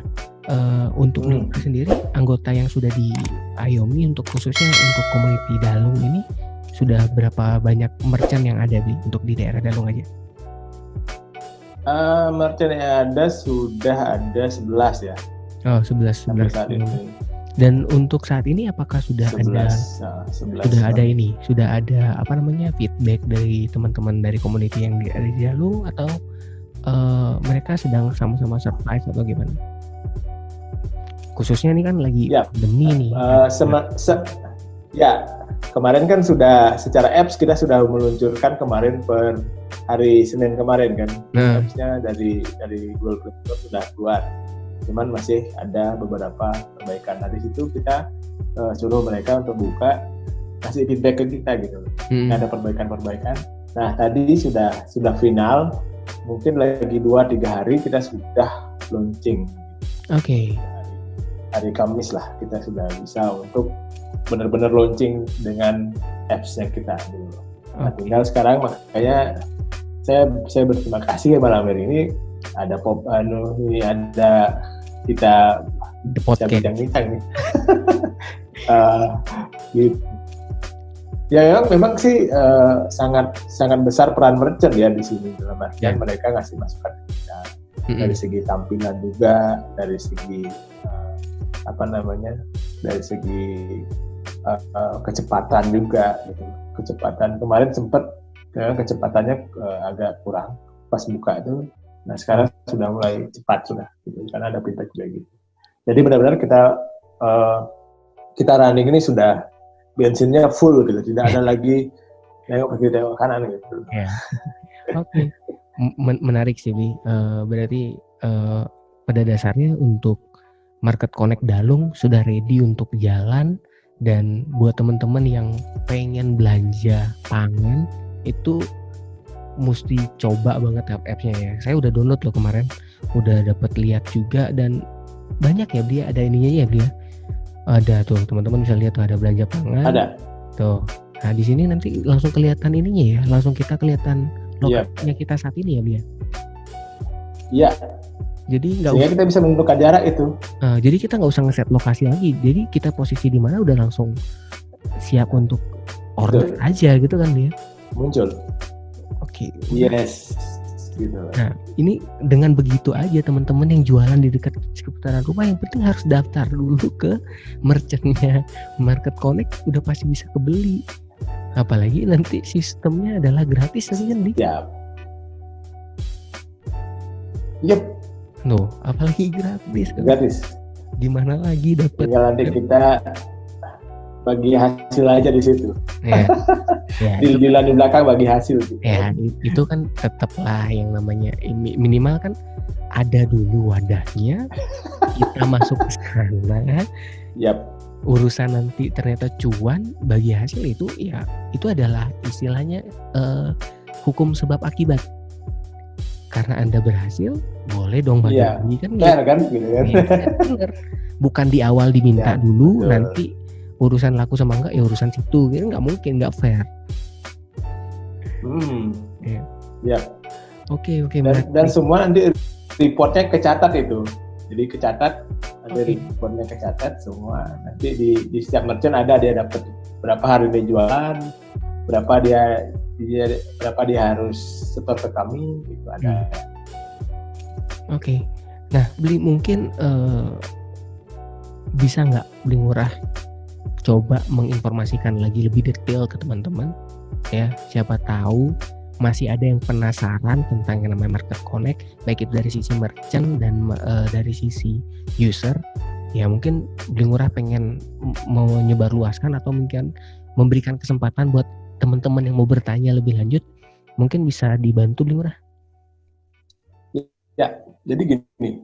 untuk Bli Murti sendiri, anggota yang sudah diayomi khususnya untuk community Dalung ini sudah berapa banyak merchant yang ada, Bli, untuk di daerah Dalung aja? Merchant yang ada sudah ada 11 ya. Oh, 11 saat ini. Dan untuk saat ini apakah sudah 11, sudah ada apa namanya feedback dari teman-teman dari community yang di Dalung atau mereka sedang sama-sama survive atau gimana? Khususnya ini kan lagi pandemi nih. Kemarin kan sudah secara apps kita sudah meluncurkan kemarin per hari Senin kemarin kan. Appsnya dari Google Play Store sudah keluar. Cuman masih ada beberapa perbaikan. Nah, di situ kita suruh mereka untuk buka, kasih feedback ke kita gitu. Ada perbaikan-perbaikan. Nah, tadi sudah final. Mungkin lagi 2-3 hari kita sudah launching. Oke. Hari Kamis lah kita sudah bisa untuk benar-benar launching dengan apps yang kita dulu. Nah, tinggal sekarang makanya saya berterima kasih ya malam hari ini ada ini ada kita bincang-bincang nih. Gitu. Ya memang sih sangat besar peran merchant ya di sini dalam artian mereka ngasih masukan ke kita dari segi tampilan juga, dari segi dari segi kecepatan juga gitu. Kecepatan kemarin sempat kecepatannya agak kurang pas buka itu. Nah sekarang sudah mulai cepat sudah gitu, karena ada feedback juga gitu. Jadi benar-benar kita running ini sudah bensinnya full gitu, tidak ada lagi tengok kiri tengok kanan gitu. Ya. Oke. Menarik sih, Bi. Berarti pada dasarnya untuk Market Connect Dalung sudah ready untuk jalan, dan buat teman-teman yang pengen belanja pangan itu mesti coba banget app-nya ya. Saya udah download loh kemarin, udah dapat lihat juga, dan banyak ya dia ada ininya ya dia. Ada tuh teman-teman bisa lihat tuh ada belanja pangan. Ada. Tuh. Nah di sini nanti langsung kelihatan ininya ya, langsung kita kelihatan lokasinya kita saat ini ya dia. Iya. Jadi sehingga kita bisa menentukan jarak itu. Jadi kita nggak usah ngeset lokasi lagi. Jadi kita posisi di mana udah langsung siap untuk order aja gitu kan dia. Muncul. Oke. Yes. Gitu. Nah ini dengan begitu aja teman-teman yang jualan di dekat sekitaran rumah, yang penting harus daftar dulu ke merchantnya Market Connect, udah pasti bisa kebeli. Apalagi nanti sistemnya adalah gratis kan, Di? Yep. No, apalagi gratis kan? gratis. Gimana lagi dapat? Tinggal nanti kita bagi hasil aja di situ. Ya, ya itu Di belakang bagi hasil gitu. ya itu kan tetaplah yang namanya minimal kan ada dulu wadahnya, kita masuk ke sana, Yap. urusan nanti ternyata cuan bagi hasil itu ya itu adalah istilahnya hukum sebab akibat. Karena Anda berhasil, boleh dong bagi-bagi kan fair kan gitu kan. ya, bener. Bukan di awal diminta Ya, dulu, betul. nanti urusan laku sama enggak ya urusan situ, gitu nggak mungkin, nggak fair. Ya. Ya. Oke, Dan semua nanti reportnya kecatat itu. Jadi kecatat, ada Oke. reportnya kecatat semua. Nanti di setiap merchant ada dia dapat berapa hari dia jualan, berapa dia harus setor ke kami, gitu ada. Oke. Nah, Beli mungkin bisa nggak Beli Ngurah coba menginformasikan lagi lebih detail ke teman-teman ya, siapa tahu masih ada yang penasaran tentang yang namanya Market Connect, baik itu dari sisi merchant dan dari sisi user. Ya mungkin Beli Ngurah pengen mau menyebarluaskan atau mungkin memberikan kesempatan buat teman-teman yang mau bertanya lebih lanjut, mungkin bisa dibantu Beli Ngurah. Ya, jadi gini,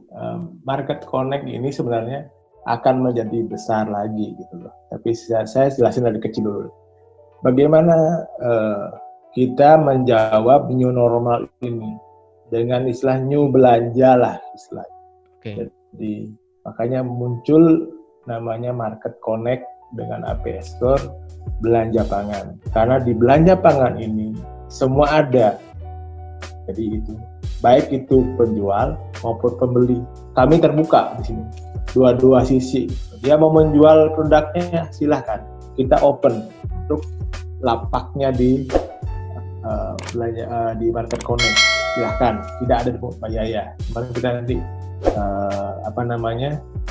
Market Connect ini sebenarnya akan menjadi besar lagi gitu loh. Tapi saya jelasin dari kecil dulu. Bagaimana kita menjawab new normal ini dengan istilah new belanja lah istilahnya. Oke. Jadi makanya muncul namanya Market Connect dengan APS Store belanja pangan. Karena di belanja pangan ini semua ada. Jadi itu baik itu penjual maupun pembeli. Kami terbuka di sini. Dua sisi. Dia mau menjual produknya silahkan. Kita open untuk lapaknya di belanja di Market Connect. Silahkan. Tidak ada biaya. Mari kita nanti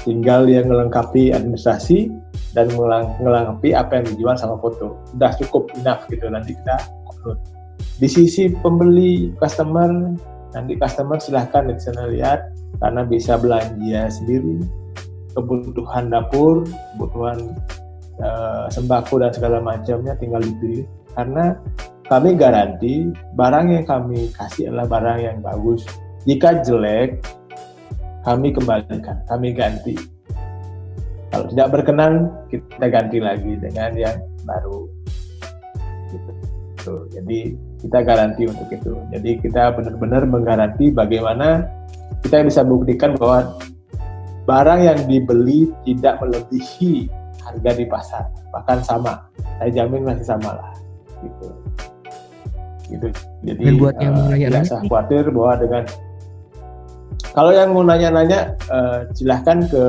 tinggal dia melengkapi administrasi dan melengkapi apa yang dijual sama foto. Udah cukup enough gitu. Nanti kita upload. Di sisi pembeli customer, nanti customer silahkan di sana lihat karena bisa belanja sendiri kebutuhan dapur, kebutuhan sembako dan segala macamnya tinggal dipilih. Karena kami garansi barang yang kami kasih adalah barang yang bagus. Jika jelek, kami kembalikan, kami ganti. Kalau tidak berkenan, kita ganti lagi dengan yang baru. Gitu. Jadi kita garansi untuk itu. Jadi kita benar-benar menggaransi bagaimana kita bisa buktikan bahwa barang yang dibeli tidak melebihi harga di pasar, bahkan sama. Saya jamin masih sama lah. Gitu. Jadi buat yang mau nanya-nanya, tidak usah khawatir bahwa dengan kalau yang mau nanya-nanya silahkan ke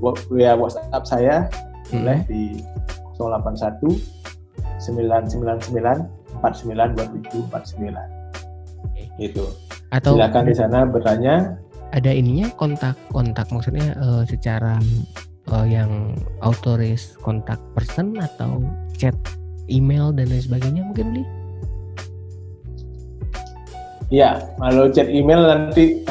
WhatsApp saya boleh di 081 999 492749 gitu. Atau silakan di sana bertanya. Ada ininya kontak maksudnya secara yang authorized kontak person atau chat email dan lain sebagainya mungkin Beli? Ya, kalau chat email nanti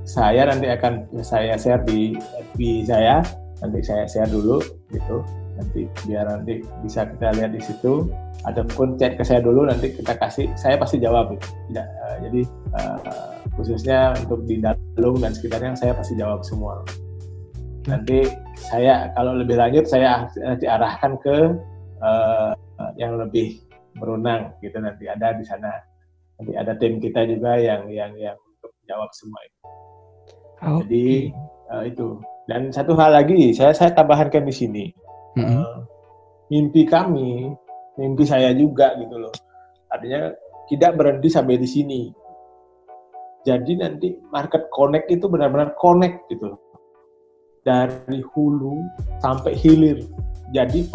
saya akan share di FB saya, nanti saya share dulu gitu. Nanti biar nanti bisa kita lihat di situ, ataupun chat ke saya dulu nanti kita kasih, saya pasti jawab gitu. Tidak, jadi khususnya untuk di Dalung dan sekitarnya saya pasti jawab semua. Nanti saya kalau lebih lanjut saya nanti arahkan ke yang lebih berwenang gitu, nanti ada di sana. Nanti ada tim kita juga yang untuk menjawab semua itu. Jadi itu. Dan satu hal lagi saya tambahkan di sini. Mimpi saya juga gitu loh. Artinya tidak berhenti sampai di sini. Jadi nanti Market Connect itu benar-benar connect gitu loh. Dari hulu sampai hilir. Jadi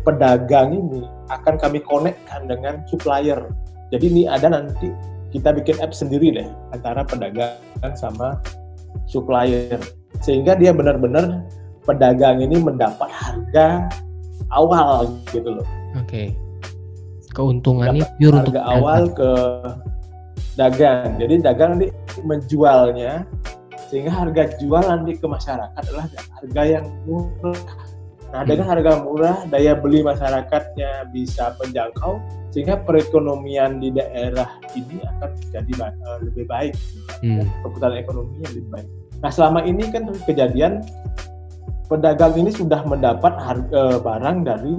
pedagang ini akan kami connectkan dengan supplier. Jadi ini ada nanti kita bikin app sendiri deh antara pedagang sama supplier. Sehingga dia benar-benar pedagang ini mendapat harga awal gitu loh. Oke. Keuntungannya pure untuk harga awal ke dagang. Jadi dagang nanti menjualnya, sehingga harga jual nanti ke masyarakat adalah harga yang murah. Nah, dengan harga murah, daya beli masyarakatnya bisa menjangkau, sehingga perekonomian di daerah ini akan jadi lebih baik, perputaran ekonominya lebih baik. Nah, selama ini kan kejadian pedagang ini sudah mendapat harga barang dari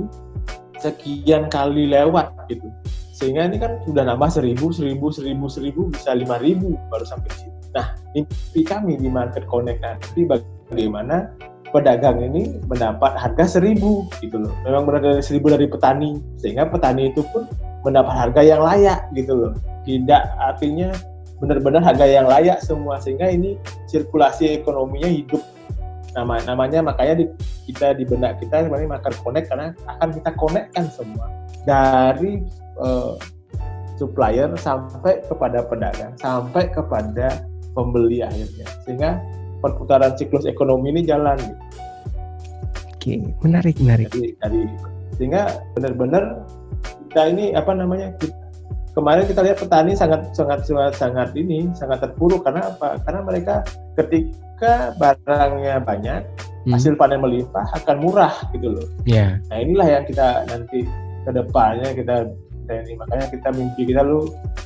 sekian kali lewat gitu, sehingga ini kan sudah nambah 1.000 bisa 5.000 baru sampai di situ. Nah, mimpi kami di Market Connect nanti bagaimana pedagang ini mendapat harga 1.000 gitu loh. Memang benar dari 1.000 dari petani, sehingga petani itu pun mendapat harga yang layak gitu loh. Tidak artinya benar-benar harga yang layak semua, sehingga ini sirkulasi ekonominya hidup. Namanya makanya kita di benak kita sebenarnya Market Connect, karena akan kita connect-kan semua dari supplier sampai kepada pedagang, sampai kepada pembeli akhirnya, sehingga perputaran siklus ekonomi ini jalan gitu. Oke, menarik. Jadi sehingga benar-benar kita ini kemarin kita lihat petani sangat terpuruk. Karena apa? Karena mereka ketika barangnya banyak, hasil panen melimpah, akan murah gitu loh. Yeah. Nah, inilah yang kita nanti ke depannya kita ini, makanya kita mimpi kita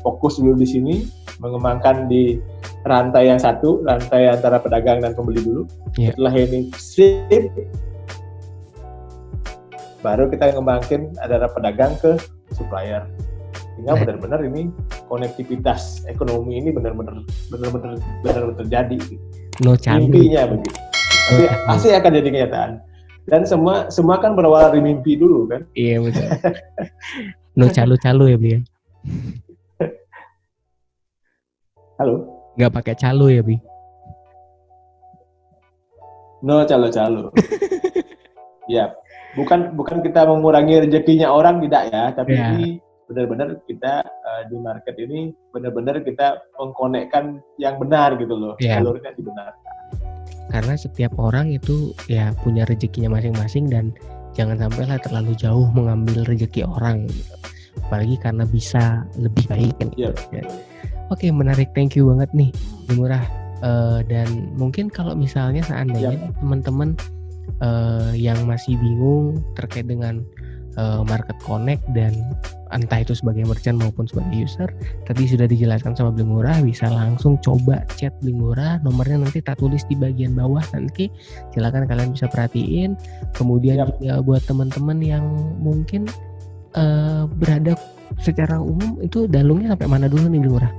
fokus dulu di sini, mengembangkan di rantai yang satu, rantai antara pedagang dan pembeli dulu. Yeah. Setelah ini sip, baru kita ngembangin antara pedagang ke supplier. Sehingga benar-benar ini konektivitas ekonomi ini benar-benar terjadi. Mimpinya begitu. Tapi pasti akan jadi kenyataan. Dan semua kan berawal dari mimpi dulu kan. Iya betul. No calo ya Bi. Halo. Nggak pakai calo ya Bi. No calo. Ya, bukan kita mengurangi rezekinya orang, tidak ya, tapi ini benar-benar kita di market ini benar-benar kita mengkonekkan yang benar gitu loh, jalurnya dibenarkan. Karena setiap orang itu ya punya rezekinya masing-masing, dan jangan sampailah terlalu jauh mengambil rezeki orang gitu. Apalagi karena bisa lebih baik kan. Iya. Oke, menarik, thank you banget nih Bung Ngurah. Dan mungkin kalau misalnya seandainya teman-teman yang masih bingung terkait dengan Market Connect, dan entah itu sebagai merchant maupun sebagai user, tadi sudah dijelaskan sama Bung Ngurah, bisa langsung coba chat Bung Ngurah, nomornya nanti tak tulis di bagian bawah nanti, silakan kalian bisa perhatiin. Kemudian juga buat teman-teman yang mungkin berada secara umum itu dalungnya sampai mana dulu nih Bung Ngurah,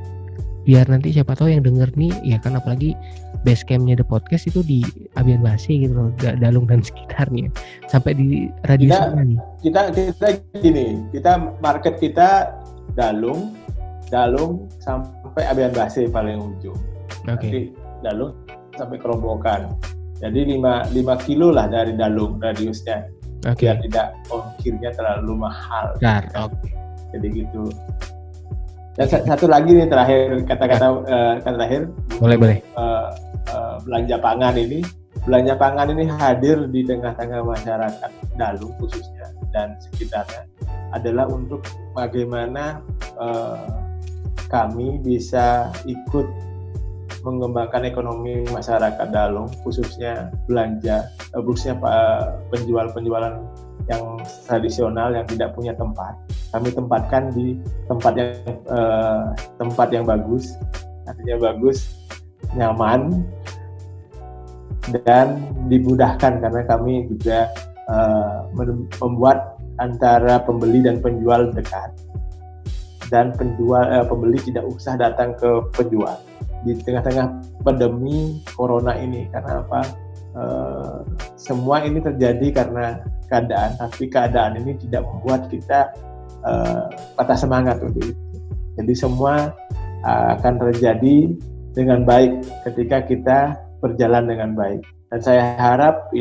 biar nanti siapa tahu yang denger nih, ya kan apalagi base campnya The Podcast itu di Abian Basi gitu loh, Dalung dan sekitarnya, sampai di radius mana nih? Kita gini, kita market kita Dalung sampai Abian Basi paling ujung. Nanti Dalung sampai Kerombokan. Jadi 5 kilo lah dari Dalung radiusnya. Biar tidak ongkirnya terlalu mahal. Jadi gitu. Dan satu lagi nih terakhir, kata-kata terakhir. Boleh. Belanja pangan ini hadir di tengah-tengah masyarakat Dalung khususnya dan sekitarnya adalah untuk bagaimana kami bisa ikut mengembangkan ekonomi masyarakat Dalung, khususnya penjualan yang tradisional yang tidak punya tempat. Kami tempatkan di tempat yang bagus, artinya bagus, nyaman, dan dimudahkan, karena kami juga membuat antara pembeli dan penjual dekat, dan pembeli tidak usah datang ke penjual di tengah-tengah pandemi corona ini. Karena apa? Semua ini terjadi karena keadaan, tapi keadaan ini tidak membuat kita patah semangat untuk itu. Jadi semua akan terjadi dengan baik ketika kita berjalan dengan baik. Dan saya harap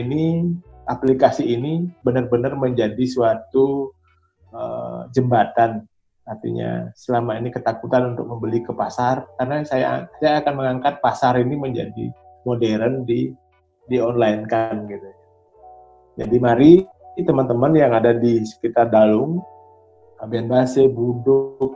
aplikasi ini benar-benar menjadi suatu jembatan. Artinya selama ini ketakutan untuk membeli ke pasar, karena saya akan mengangkat pasar ini menjadi modern di online kan gitu. Jadi mari teman-teman yang ada di sekitar Dalung, Abian Base, Buduk,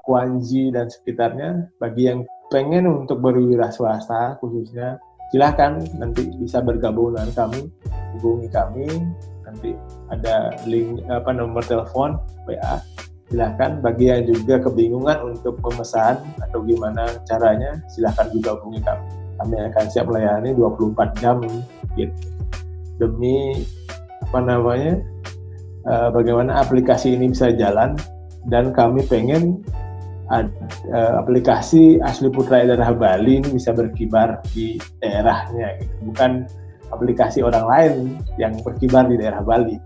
Kuanji dan sekitarnya, bagi yang pengen untuk berwira swasta khususnya, silahkan nanti bisa bergabung dengan kami, hubungi kami, nanti ada link nomor telepon WA. Silahkan. Bagi yang juga kebingungan untuk memesan atau gimana caranya, silahkan juga hubungi kami. Kami akan siap melayani 24 jam gitu. Demi bagaimana aplikasi ini bisa jalan, dan kami pengen aplikasi Asli Putra Daerah Bali ini bisa berkibar di daerahnya gitu. Bukan aplikasi orang lain yang berkibar di daerah Bali.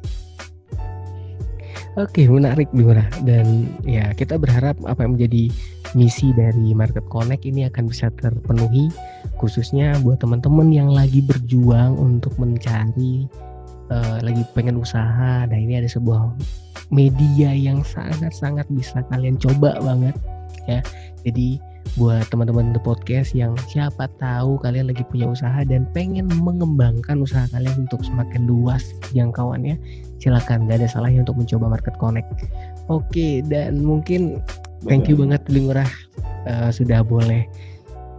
Oke, menarik Bli Ngurah. Dan ya kita berharap apa yang menjadi misi dari Market Connect ini akan bisa terpenuhi, khususnya buat teman-teman yang lagi berjuang untuk mencari lagi pengen usaha. Nah, ini ada sebuah media yang sangat-sangat bisa kalian coba banget ya. Jadi buat teman-teman The Podcast yang siapa tahu kalian lagi punya usaha dan pengen mengembangkan usaha kalian untuk semakin luas jangkauannya, silakan, gak ada salahnya untuk mencoba Market Connect. Oke, dan mungkin thank you banget Bli Ngurah sudah boleh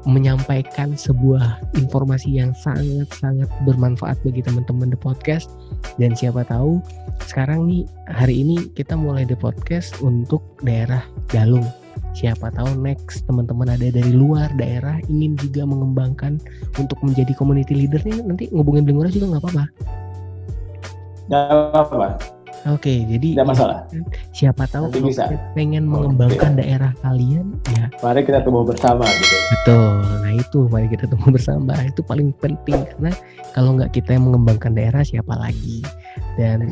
menyampaikan sebuah informasi yang sangat-sangat bermanfaat bagi teman-teman The Podcast. Dan siapa tahu sekarang nih, hari ini kita mulai The Podcast untuk daerah Galung. Siapa tahu next teman-teman ada dari luar daerah ingin juga mengembangkan untuk menjadi community leadernya, nanti ngubungin Bli Ngurah juga nggak apa-apa. Nggak apa-apa. Oke, jadi tidak masalah. Siapa tahu kalau pengen mengembangkan daerah kalian, ya. Mari kita tumbuh bersama gitu. Betul. Nah itu, mari kita tumbuh bersama. Itu paling penting, karena kalau nggak kita yang mengembangkan daerah, siapa lagi? Dan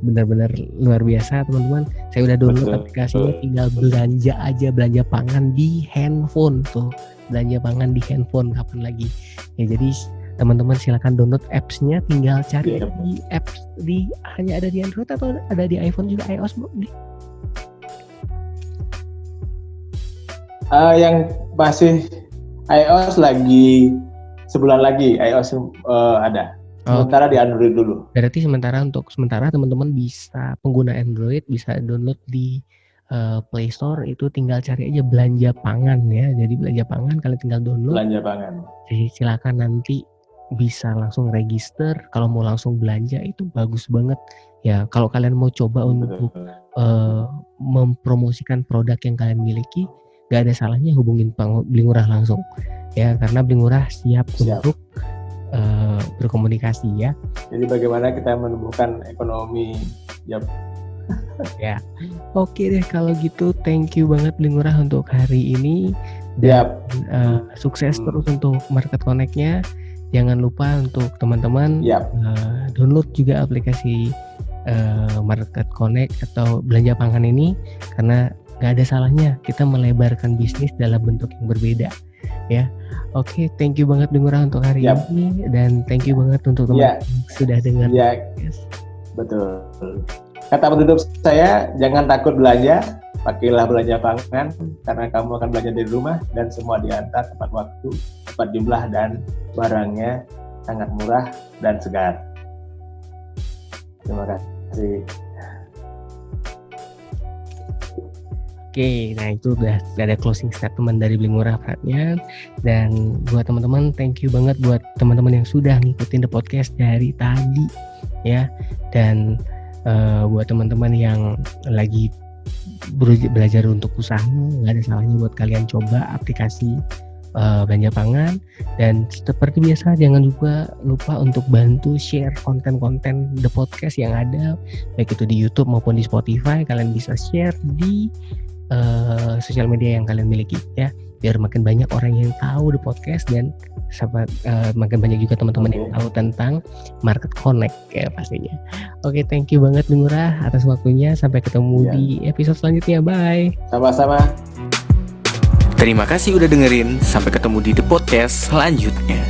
benar-benar luar biasa teman-teman. Saya udah download aplikasinya, tinggal belanja aja, belanja pangan di handphone tuh. Belanja pangan di handphone, kapan lagi? Ya jadi teman-teman silakan download apps-nya, tinggal cari di apps hanya ada di Android atau ada di iPhone juga, iOS Bu? Yang masih iOS lagi sebulan lagi iOS ada. Sementara di Android dulu. Berarti sementara teman-teman bisa pengguna Android bisa download di Play Store, itu tinggal cari aja belanja pangan ya. Jadi belanja pangan kalian tinggal download. Belanja pangan. Jadi silakan nanti bisa langsung register. Kalau mau langsung belanja itu bagus banget ya. Kalau kalian mau coba untuk mempromosikan produk yang kalian miliki, gak ada salahnya hubungin Bli Ngurah langsung ya, karena Bli Ngurah siap. Untuk berkomunikasi ya. Jadi bagaimana kita menumbuhkan ekonomi ya. Oke deh kalau gitu, thank you banget Bli Ngurah untuk hari ini. Dan sukses terus untuk Market Connect-nya. Jangan lupa untuk teman-teman download juga aplikasi Market Connect atau belanja pangan ini, karena gak ada salahnya kita melebarkan bisnis dalam bentuk yang berbeda ya. Oke, thank you banget Bli Ngurah untuk hari ini, dan thank you banget untuk teman-teman sudah dengar. Betul. Kata penutup saya, jangan takut belanja, pakailah belanja pangan, karena kamu akan belanja dari rumah dan semua diantar tepat waktu, tepat jumlah, dan barangnya sangat murah dan segar. Terima kasih. Oke, nah itu udah ada closing statement dari Bli Ngurah Pratnya. Dan buat teman-teman, thank you banget buat teman-teman yang sudah ngikutin The Podcast dari tadi ya. Dan buat teman-teman yang lagi belajar untuk usaha, nggak ada salahnya buat kalian coba aplikasi belanja pangan. Dan seperti biasa, jangan lupa untuk bantu share konten-konten The Podcast yang ada, baik itu di YouTube maupun di Spotify. Kalian bisa share di sosial media yang kalian miliki ya, biar makin banyak orang yang tahu The Podcast, dan makin banyak juga teman-teman yang tahu tentang Market Connect ya pastinya. Oke, thank you banget Bli Ngurah atas waktunya. Sampai ketemu di episode selanjutnya. Bye. Sama-sama. Terima kasih udah dengerin. Sampai ketemu di The Podcast selanjutnya.